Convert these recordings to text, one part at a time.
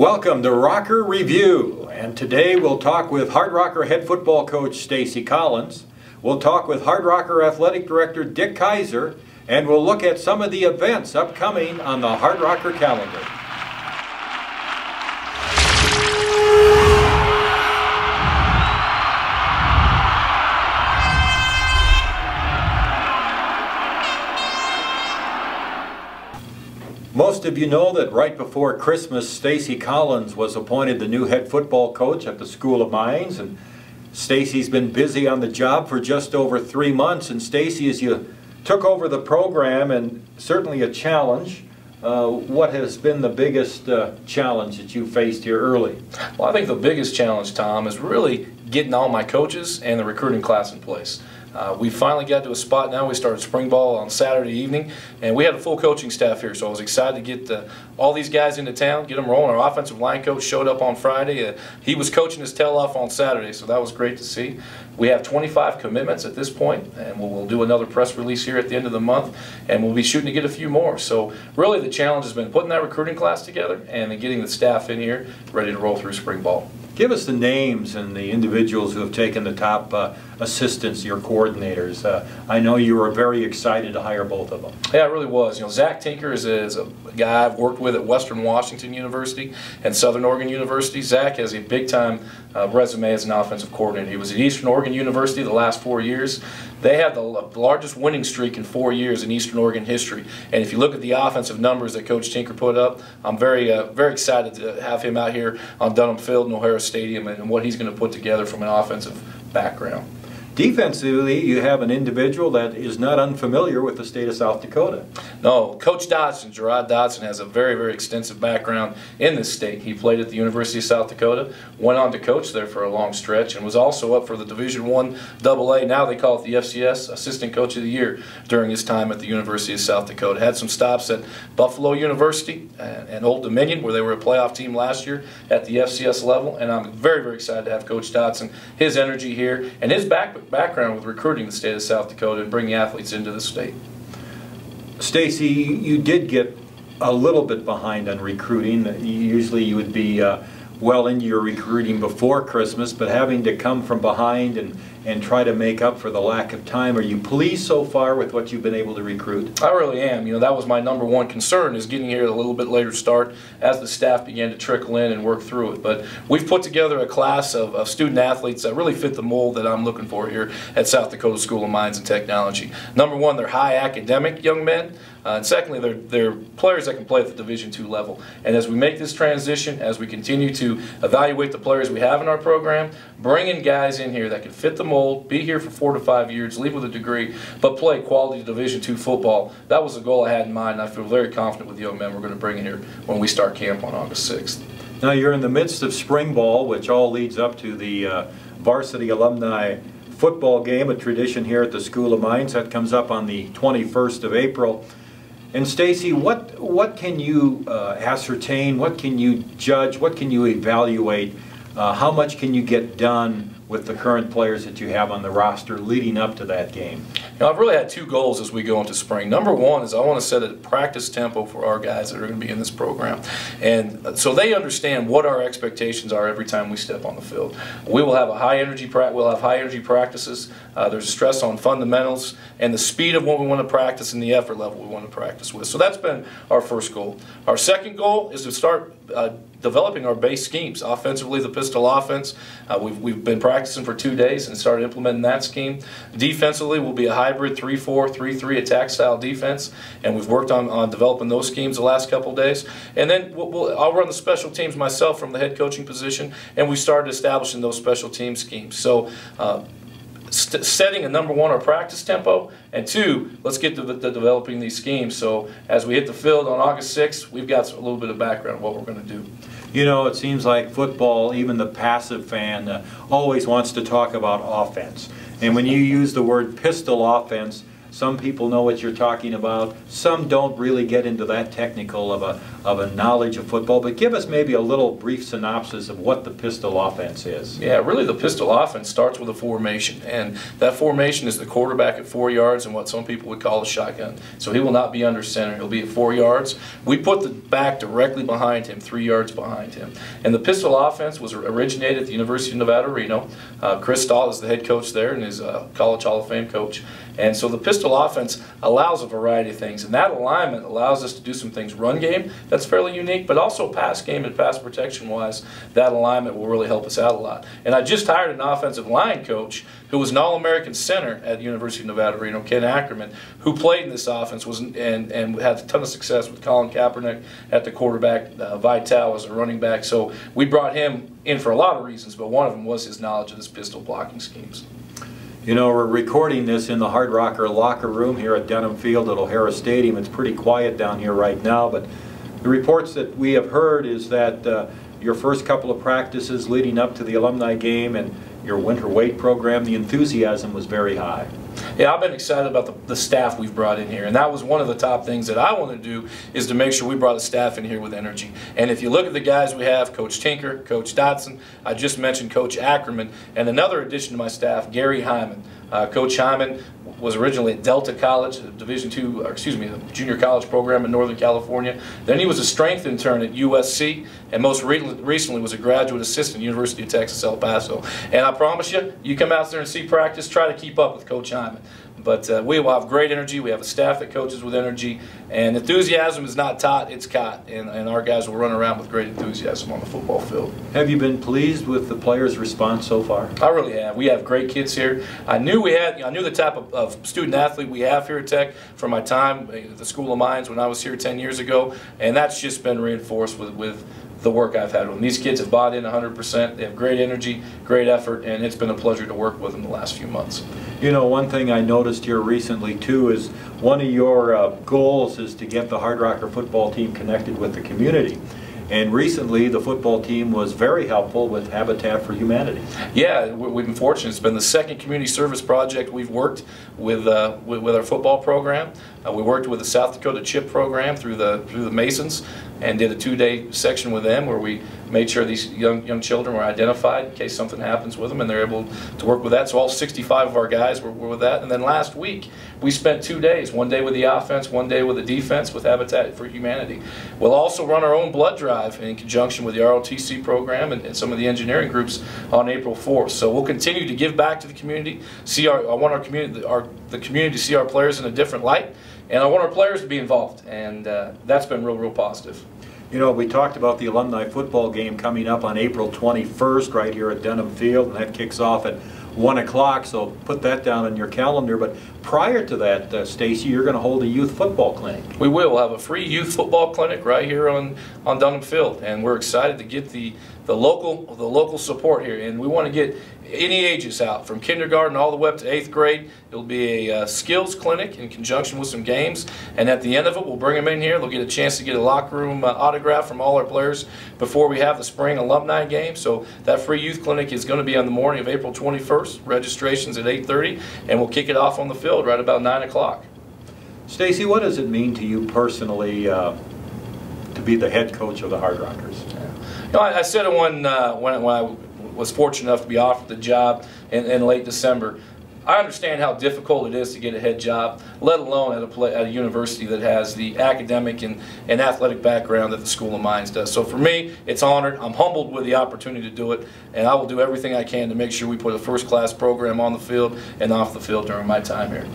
Welcome to Rocker Review, and today we'll talk with Hard Rocker head football coach Stacy Collins. We'll talk with Hard Rocker athletic director Dick Kaiser, and we'll look at some of the events upcoming on the Hard Rocker calendar. Most of you know that right before Christmas, Stacy Collins was appointed the new head football coach at the School of Mines, and Stacy's been busy on the job for just over 3 months. And Stacy, as you took over the program, and certainly a challenge, what has been the biggest challenge that you faced here early? Well, I think the biggest challenge, Tom, is really getting all my coaches and the recruiting class in place. We finally got to a spot now. We started spring ball on Saturday evening, and we had a full coaching staff here, so I was excited to get all these guys into town, get them rolling. Our offensive line coach showed up on Friday. He was coaching his tail off on Saturday, so that was great to see. We have 25 commitments at this point, and we'll do another press release here at the end of the month, and we'll be shooting to get a few more. So really the challenge has been putting that recruiting class together and then getting the staff in here ready to roll through spring ball. Give us the names and the individuals who have taken the top assistants, your coordinators. I know you were very excited to hire both of them. Yeah, it really was. You know, Zach Tinker is a guy I've worked with at Western Washington University and Southern Oregon University. Zach has a big-time resume as an offensive coordinator. He was at Eastern Oregon University the last 4 years. They had the largest winning streak in 4 years in Eastern Oregon history. And if you look at the offensive numbers that Coach Tinker put up, I'm very excited to have him out here on Dunham Field in O'Hara Stadium and what he's going to put together from an offensive background. Defensively, you have an individual that is not unfamiliar with the state of South Dakota. No, Coach Dodson, Gerard Dodson, has a very extensive background in this state. He played at the University of South Dakota, went on to coach there for a long stretch, and was also up for the Division I AA, now they call it the FCS, Assistant Coach of the Year during his time at the University of South Dakota. Had some stops at Buffalo University and Old Dominion, where they were a playoff team last year at the FCS level, and I'm very excited to have Coach Dodson, his energy here, and his background with recruiting the state of South Dakota and bringing athletes into the state. Stacy, you did get a little bit behind on recruiting. Usually you would be well into your recruiting before Christmas, but having to come from behind and try to make up for the lack of time. Are you pleased so far with what you've been able to recruit? I really am. You know, that was my #1 concern, is getting here at a little bit later start as the staff began to trickle in and work through it. But we've put together a class of student athletes that really fit the mold that I'm looking for here at South Dakota School of Mines and Technology. #1, they're high academic young men. And secondly, they're players that can play at the Division II level. And as we make this transition, as we continue to evaluate the players we have in our program, bringing guys in here that can fit the mold, be here for 4 to 5 years, leave with a degree, but play quality Division II football, that was the goal I had in mind, and I feel very confident with the young men we're going to bring in here when we start camp on August 6th. Now you're in the midst of spring ball, which all leads up to the varsity alumni football game, a tradition here at the School of Mines that comes up on the 21st of April. And Stacy, what can you ascertain, what can you judge, what can you evaluate, how much can you get done with the current players that you have on the roster leading up to that game? You know, I've really had 2 goals as we go into spring. #1 is I want to set a practice tempo for our guys that are going to be in this program. And so they understand what our expectations are every time we step on the field. We will have a high energy practices. There's stress on fundamentals and the speed of what we want to practice and the effort level we want to practice with. So that's been our first goal. Our second goal is to start developing our base schemes. Offensively, the pistol offense, we've been practicing for 2 days and started implementing that scheme. Defensively, will be a hybrid 3-4, 3-3 attack style defense, and we've worked on developing those schemes the last couple days. And then I'll run the special teams myself from the head coaching position, and we started establishing those special team schemes. So setting a #1, our practice tempo, and 2, let's get to developing these schemes. So as we hit the field on August 6th, we've got a little bit of background of what we're going to do. You know, it seems like football, even the passive fan, always wants to talk about offense. And when you use the word pistol offense, Some people know what you're talking about. Some don't really get into that technical of a knowledge of football. But give us maybe a little brief synopsis of what the pistol offense is. Yeah, really the pistol offense starts with a formation. And that formation is the quarterback at 4 yards and what some people would call a shotgun. So he will not be under center. He'll be at 4 yards. We put the back directly behind him, 3 yards behind him. And the pistol offense was originated at the University of Nevada, Reno. Chris Stahl is the head coach there and is a College Hall of Fame coach. And so the pistol offense allows a variety of things, and that alignment allows us to do some things run game that's fairly unique, but also pass game and pass protection wise, that alignment will really help us out a lot. And I just hired an offensive line coach who was an All-American center at the University of Nevada, Reno, Ken Ackerman, who played in this offense and had a ton of success with Colin Kaepernick at the quarterback, Vital as a running back. So we brought him in for a lot of reasons, but one of them was his knowledge of this pistol blocking schemes. You know, we're recording this in the Hard Rocker locker room here at Denham Field at O'Hara Stadium. It's pretty quiet down here right now, but the reports that we have heard is that your first couple of practices leading up to the alumni game and your winter weight program, the enthusiasm was very high. Yeah, I've been excited about the staff we've brought in here, and that was one of the top things that I want to do is to make sure we brought a staff in here with energy. And if you look at the guys we have, Coach Tinker, Coach Dotson, I just mentioned Coach Ackerman, and another addition to my staff, Gary Hyman. Coach Hyman was originally at Delta College, a a junior college program in Northern California. Then he was a strength intern at USC, and most recently was a graduate assistant at University of Texas, El Paso. And I promise you, you come out there and see practice, try to keep up with Coach Hyman. But we will have great energy. We have a staff that coaches with energy, and enthusiasm is not taught, it's caught. And our guys will run around with great enthusiasm on the football field. Have you been pleased with the players' response so far? I really have. We have great kids here. I knew the type of student athlete we have here at Tech from my time at the School of Mines when I was here 10 years ago, and that's just been reinforced with the work I've had with them. These kids have bought in 100%. They have great energy, great effort, and it's been a pleasure to work with them the last few months. You know, one thing I noticed here recently too is one of your goals is to get the Hard Rocker football team connected with the community. And recently, the football team was very helpful with Habitat for Humanity. Yeah, we've been fortunate. It's been the second community service project we've worked with our football program. We worked with the South Dakota CHIP program through the Masons and did a 2-day section with them where we made sure these young children were identified in case something happens with them, and they're able to work with that. So all 65 of our guys were with that. And then last week, we spent 2 days, 1 day with the offense, 1 day with the defense with Habitat for Humanity. We'll also run our own blood drive in conjunction with the ROTC program and some of the engineering groups on April 4th. So we'll continue to give back to the community. I want our community, the community to see our players in a different light, and I want our players to be involved, and that's been real positive. You know, we talked about the alumni football game coming up on April 21st right here at Denham Field, and that kicks off at 1 o'clock, so put that down on your calendar. But prior to that, Stacy, you're going to hold a youth football clinic. We will. We'll have a free youth football clinic right here on Dunham Field, and we're excited to get the local support here, and we want to get any ages out, from kindergarten all the way up to 8th grade. It'll be a skills clinic in conjunction with some games, and at the end of it, we'll bring them in here. They'll get a chance to get a locker room autograph from all our players before we have the spring alumni game. So that free youth clinic is going to be on the morning of April 21st. Registration's at 8:30, and we'll kick it off on the field right about 9 o'clock. Stacy, what does it mean to you personally to be the head coach of the Hard Rockers? You know, I said it when I was fortunate enough to be offered the job in late December. I understand how difficult it is to get a head job, let alone at a university that has the academic and athletic background that the School of Mines does. So for me, it's honored. I'm humbled with the opportunity to do it, and I will do everything I can to make sure we put a first-class program on the field and off the field during my time here.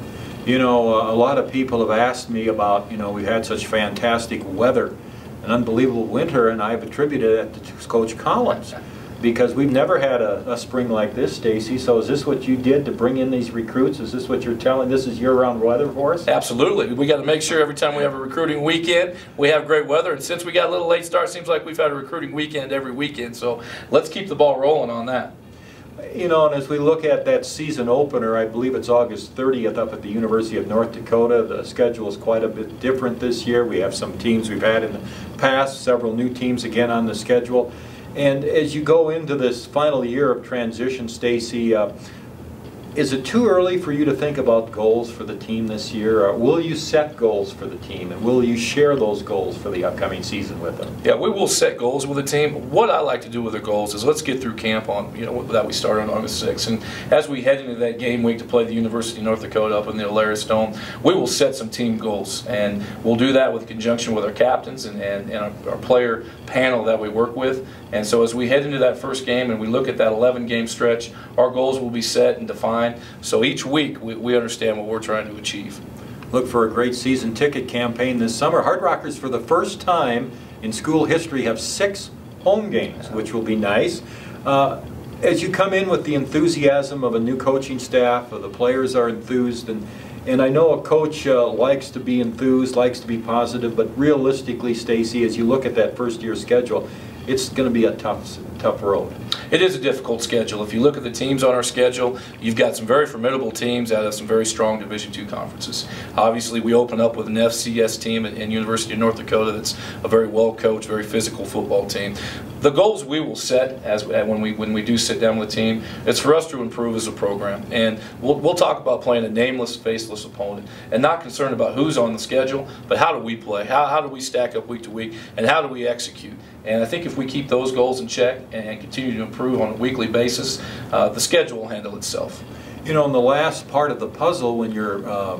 You know, a lot of people have asked me about, you know, we've had such fantastic weather, an unbelievable winter, and I've attributed it to Coach Collins. Because we've never had a spring like this, Stacy. So is this what you did to bring in these recruits? Is this what you're telling? This is year-round weather for us? Absolutely. We got to make sure every time we have a recruiting weekend, we have great weather. And since we got a little late start, it seems like we've had a recruiting weekend every weekend. So let's keep the ball rolling on that. You know, and as we look at that season opener, I believe it's August 30th up at the University of North Dakota. The schedule is quite a bit different this year. We have some teams we've had in the past, several new teams again on the schedule. And as you go into this final year of transition, Stacy, Is it too early for you to think about goals for the team this year? Or will you set goals for the team, and will you share those goals for the upcoming season with them? Yeah, we will set goals with the team. What I like to do with the goals is let's get through camp on, that we start on August 6th. And as we head into that game week to play the University of North Dakota up in the Alaris Dome, we will set some team goals. And we'll do that with conjunction with our captains and our player panel that we work with. And so as we head into that first game and we look at that 11-game stretch, our goals will be set and defined. So each week we understand what we're trying to achieve. Look for a great season ticket campaign this summer. Hard Rockers, for the first time in school history, have 6 home games, which will be nice. As you come in with the enthusiasm of a new coaching staff, the players are enthused, and I know a coach likes to be enthused, likes to be positive, but realistically, Stacy, as you look at that first-year schedule, it's going to be a tough road. It is a difficult schedule. If you look at the teams on our schedule, you've got some very formidable teams out of some very strong Division II conferences. Obviously, we open up with an FCS team at University of North Dakota that's a very well-coached, very physical football team. The goals we will set when we do sit down with the team, it's for us to improve as a program. And we'll talk about playing a nameless, faceless opponent and not concerned about who's on the schedule, but how do we play? How do we stack up week to week, and how do we execute? And I think if we keep those goals in check and continue to improve on a weekly basis, the schedule will handle itself. You know, in the last part of the puzzle, when you're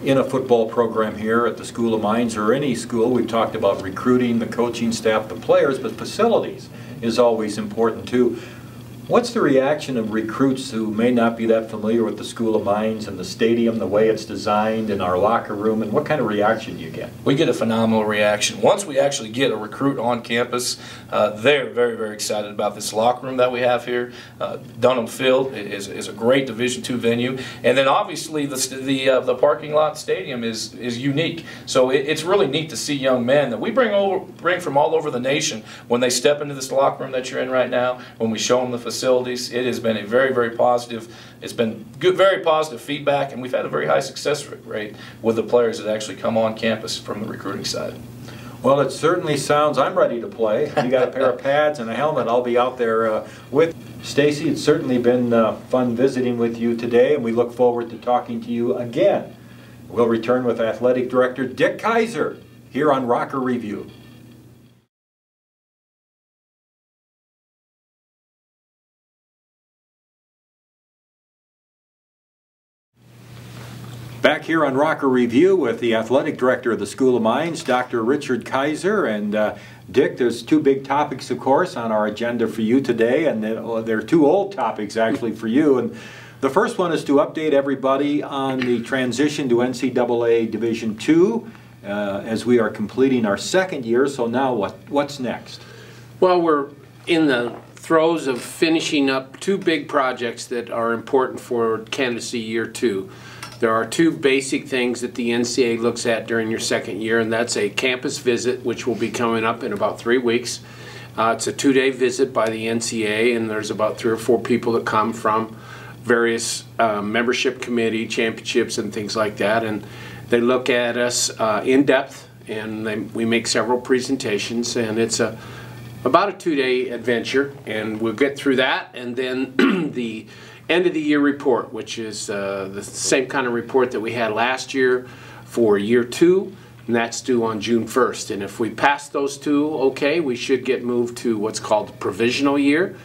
in a football program here at the School of Mines or any school, we've talked about recruiting, the coaching staff, the players, but facilities is always important too. What's the reaction of recruits who may not be that familiar with the School of Mines and the stadium, the way it's designed, and our locker room, and what kind of reaction do you get? We get a phenomenal reaction. Once we actually get a recruit on campus, they're very, very excited about this locker room that we have here. Dunham Field is a great Division II venue, and then obviously the parking lot stadium is unique. So it's really neat to see young men that we bring from all over the nation when they step into this locker room that you're in right now, when we show them the facilities. It has been a very, very positive, it's been good, very positive feedback, and we've had a very high success rate with the players that actually come on campus from the recruiting side. Well, it certainly sounds, I'm ready to play. You got a pair of pads and a helmet, I'll be out there with. Stacy, it's certainly been fun visiting with you today, and we look forward to talking to you again. We'll return with Athletic Director Dick Kaiser here on Rocker Review. Back here on Rocker Review with the Athletic Director of the School of Mines, Dr. Richard Kaiser. And Dick, there's 2 big topics, of course, on our agenda for you today, and they're 2 old topics, actually, for you. And the first one is to update everybody on the transition to NCAA Division II as we are completing our 2nd year. So now what's next? Well, we're in the throes of finishing up 2 big projects that are important for candidacy year 2. There are 2 basic things that the NCAA looks at during your 2nd year, and that's a campus visit, which will be coming up in about 3 weeks. It's a 2-day visit by the NCAA, and there's about 3 or 4 people that come from various membership committee, championships, and things like that, and they look at us in depth, and we make several presentations, and it's about a 2-day adventure, and we'll get through that, and then the end of the year report, which is the same kind of report that we had last year for year 2, and that's due on June 1st. And if we pass those 2, okay, we should get moved to what's called the provisional year,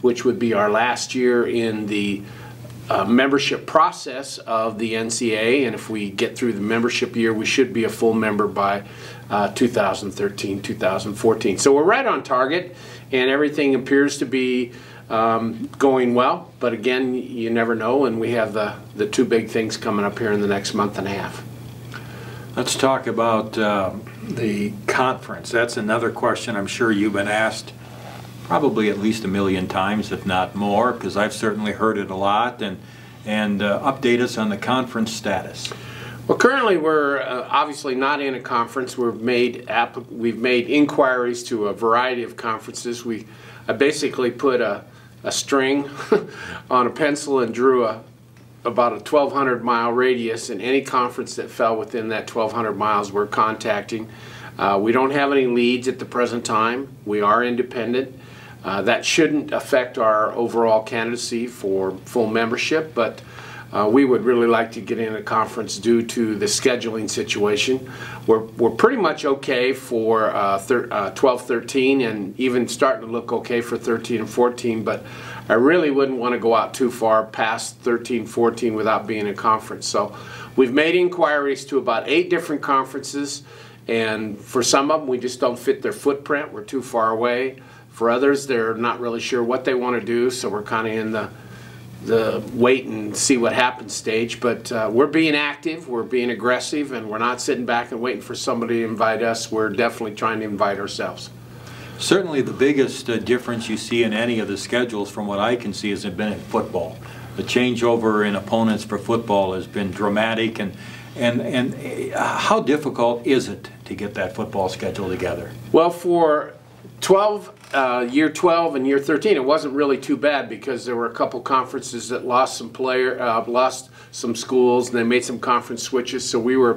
which would be our last year in the membership process of the NCAA. And if we get through the membership year, we should be a full member by 2013, 2014. So we're right on target, and everything appears to be going well, but again, you never know, and we have the 2 big things coming up here in the next month and a half. Let's talk about the conference. That's another question I'm sure you've been asked probably at least 1 million times, if not more, because I've certainly heard it a lot. And update us on the conference status. Well, currently we're obviously not in a conference. We've made inquiries to a variety of conferences. I basically put a string on a pencil and drew about a 1,200-mile radius, and any conference that fell within that 1,200 miles we're contacting. We don't have any leads at the present time. We are independent. That shouldn't affect our overall candidacy for full membership, but We would really like to get in a conference due to the scheduling situation. We're pretty much okay for 12-13 and even starting to look okay for 13 and 14, but I really wouldn't want to go out too far past 13-14 without being in conference. So we've made inquiries to about 8 different conferences, and for some of them we just don't fit their footprint. We're too far away. For others, they're not really sure what they want to do, so we're kind of in the wait and see what happens stage. But we're being active, we're being aggressive, and we're not sitting back and waiting for somebody to invite us. We're definitely trying to invite ourselves. Certainly the biggest difference you see in any of the schedules from what I can see has been in football. The changeover in opponents for football has been dramatic, and how difficult is it to get that football schedule together? Well, for year 12 and year 13, it wasn't really too bad because there were a couple conferences that lost some some schools, and they made some conference switches, so we were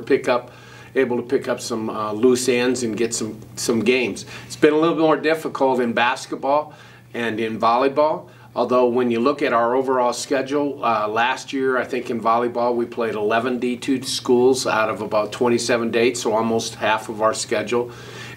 able to pick up some loose ends and get some games. It's been a little more difficult in basketball and in volleyball, although when you look at our overall schedule, last year I think in volleyball we played 11 D2 schools out of about 27 dates, so almost half of our schedule.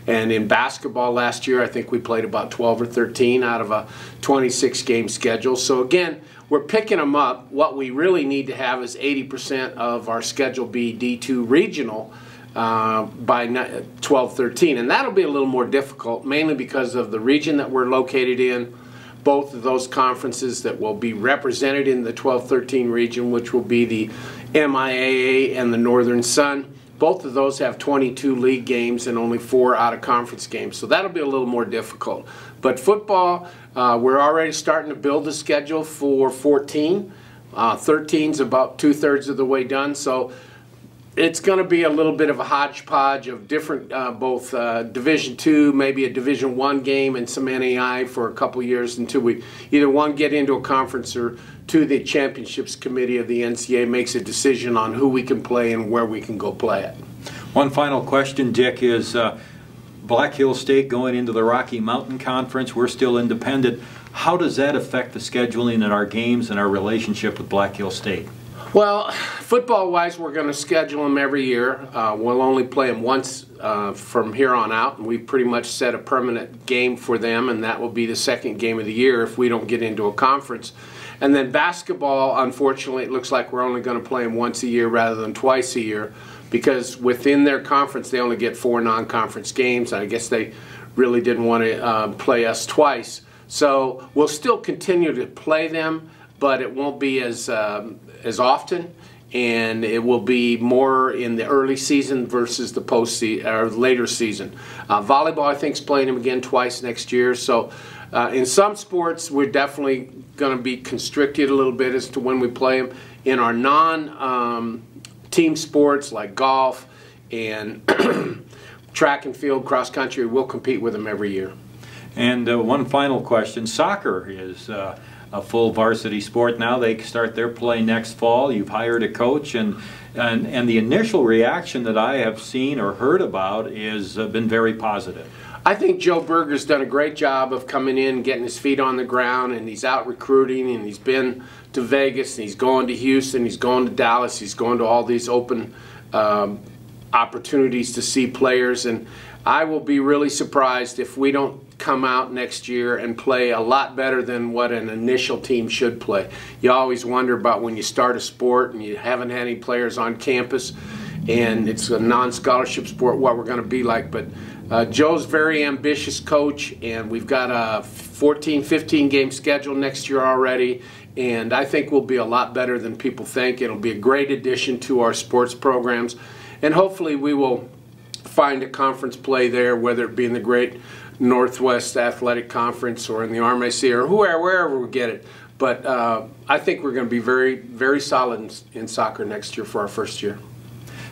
And in basketball last year, I think we played about 12 or 13 out of a 26-game schedule. So again, we're picking them up. What we really need to have is 80% of our schedule be D2 regional by 12-13. And that'll be a little more difficult, mainly because of the region that we're located in. Both of those conferences that will be represented in the 12-13 region, which will be the MIAA and the Northern Sun. Both of those have 22 league games and only 4 out-of-conference games, so that'll be a little more difficult. But football, we're already starting to build the schedule for 14. 13's about 2/3 of the way done, so it's going to be a little bit of a hodgepodge of different, both Division II, maybe a Division I game, and some NAI for a couple years until we either one get into a conference or two, the championships committee of the NCAA makes a decision on who we can play and where we can go play it. One final question, Dick, is Black Hill State going into the Rocky Mountain Conference. We're still independent. How does that affect the scheduling in our games and our relationship with Black Hill State? Well, football-wise, we're going to schedule them every year. We'll only play them once from here on out, and we've pretty much set a permanent game for them, and that will be the second game of the year if we don't get into a conference. And then basketball, unfortunately, it looks like we're only going to play them once a year rather than twice a year, because within their conference they only get 4 non-conference games. I guess they really didn't want to play us twice. So we'll still continue to play them, but it won't be as often, and it will be more in the early season versus the later season. Volleyball, I think, is playing them again twice next year. So in some sports, we're definitely going to be constricted a little bit as to when we play them. In our non-team sports like golf and track and field, cross country, we'll compete with them every year. And one final question. Soccer is a full varsity sport now. They start their play next fall. You've hired a coach, and the initial reaction that I have seen or heard about is been very positive. I think Joe Berger's done a great job of coming in, getting his feet on the ground, and he's out recruiting, and he's been to Vegas, and he's going to Houston, he's going to Dallas, he's going to all these open opportunities to see players, and I will be really surprised if we don't come out next year and play a lot better than what an initial team should play. You always wonder about when you start a sport and you haven't had any players on campus and it's a non-scholarship sport, what we're going to be like. But Joe's very ambitious coach, and we've got a 14-15 game schedule next year already, and I think we'll be a lot better than people think. It'll be a great addition to our sports programs, and hopefully we will find a conference play there, whether it be in the Great Northwest Athletic Conference or in the RMAC or wherever we get it. But I think we're going to be very, very solid in soccer next year for our first year.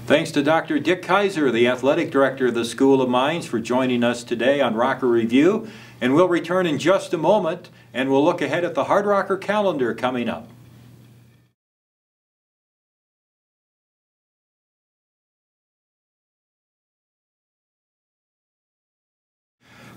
Thanks to Dr. Dick Kaiser, the athletic director of the School of Mines, for joining us today on Rocker Review. And we'll return in just a moment, and we'll look ahead at the Hard Rocker calendar coming up.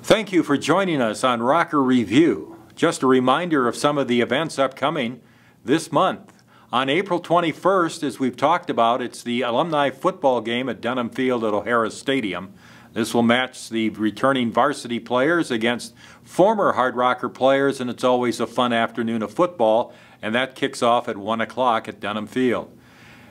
Thank you for joining us on Rocker Review. Just a reminder of some of the events upcoming this month. On April 21st, as we've talked about, it's the alumni football game at Dunham Field at O'Hara Stadium. This will match the returning varsity players against former Hard Rocker players, and it's always a fun afternoon of football, and that kicks off at 1 o'clock at Dunham Field.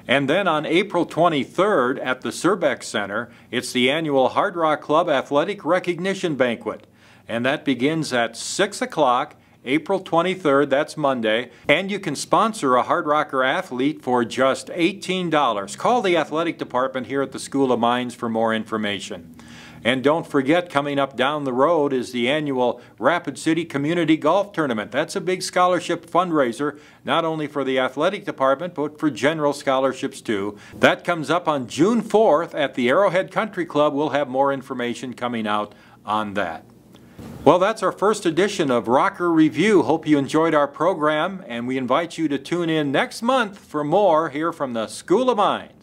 And then on April 23rd at the Surbeck Center, it's the annual Hard Rock Club Athletic Recognition Banquet, and that begins at 6 o'clock. April 23rd, that's Monday, and you can sponsor a Hard Rocker athlete for just $18. Call the athletic department here at the School of Mines for more information. And don't forget, coming up down the road is the annual Rapid City Community Golf Tournament. That's a big scholarship fundraiser, not only for the athletic department, but for general scholarships too. That comes up on June 4th at the Arrowhead Country Club. We'll have more information coming out on that. Well, that's our first edition of Rocker Review. Hope you enjoyed our program, and we invite you to tune in next month for more here from the School of Mines.